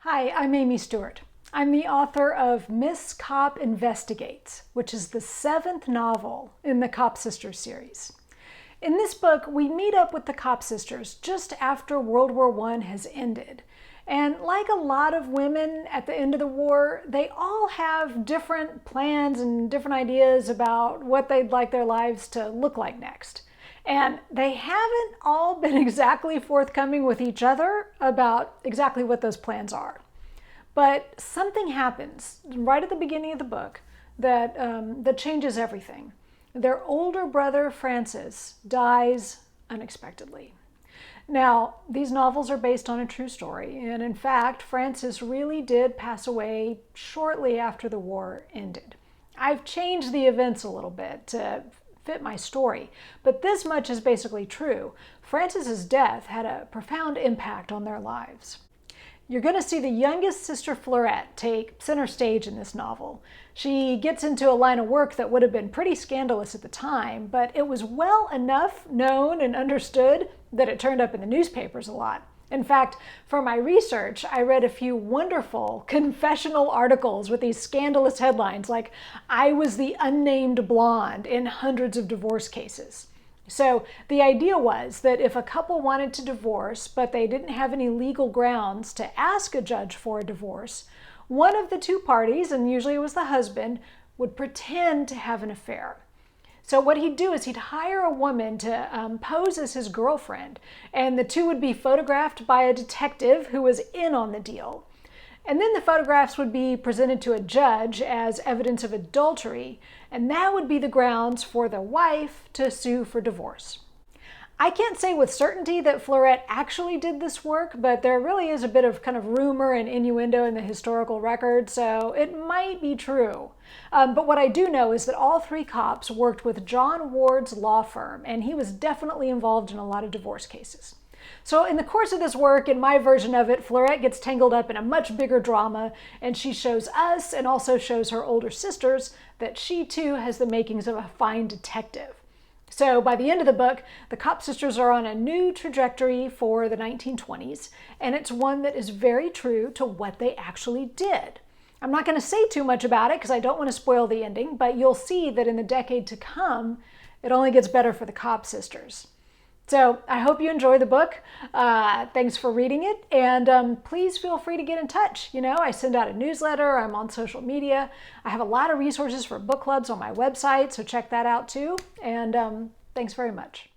Hi, I'm Amy Stewart. I'm the author of Miss Kopp Investigates, which is the 7th novel in the Kopp sisters series. In this book, we meet up with the Kopp sisters just after World War I has ended. And like a lot of women at the end of the war, they all have different plans and different ideas about what they'd like their lives to look like next. And they haven't all been exactly forthcoming with each other about exactly what those plans are. But something happens right at the beginning of the book that changes everything. Their older brother, Francis, dies unexpectedly. Now, these novels are based on a true story, and in fact, Francis really did pass away shortly after the war ended. I've changed the events a little bit to fit my story, but this much is basically true. Francis's death had a profound impact on their lives. You're going to see the youngest sister, Fleurette, take center stage in this novel. She gets into a line of work that would have been pretty scandalous at the time, but it was well enough known and understood that it turned up in the newspapers a lot. In fact, for my research, I read a few wonderful confessional articles with these scandalous headlines like, "I was the unnamed blonde in hundreds of divorce cases." So the idea was that if a couple wanted to divorce, but they didn't have any legal grounds to ask a judge for a divorce, one of the two parties, and usually it was the husband, would pretend to have an affair. So what he'd do is he'd hire a woman to pose as his girlfriend, and the two would be photographed by a detective who was in on the deal. And then the photographs would be presented to a judge as evidence of adultery, and that would be the grounds for the wife to sue for divorce. I can't say with certainty that Fleurette actually did this work, but there really is a bit of kind of rumor and innuendo in the historical record, so it might be true. But what I do know is that all three Kopps worked with John Ward's law firm, and he was definitely involved in a lot of divorce cases. So in the course of this work, in my version of it, Fleurette gets tangled up in a much bigger drama, and she shows us, and also shows her older sisters, that she too has the makings of a fine detective. So by the end of the book, the Kopp sisters are on a new trajectory for the 1920s, and it's one that is very true to what they actually did. I'm not going to say too much about it because I don't want to spoil the ending, but you'll see that in the decade to come, it only gets better for the Kopp sisters. So I hope you enjoy the book. Thanks for reading it. And please feel free to get in touch. You know, I send out a newsletter. I'm on social media. I have a lot of resources for book clubs on my website, so check that out too. And thanks very much.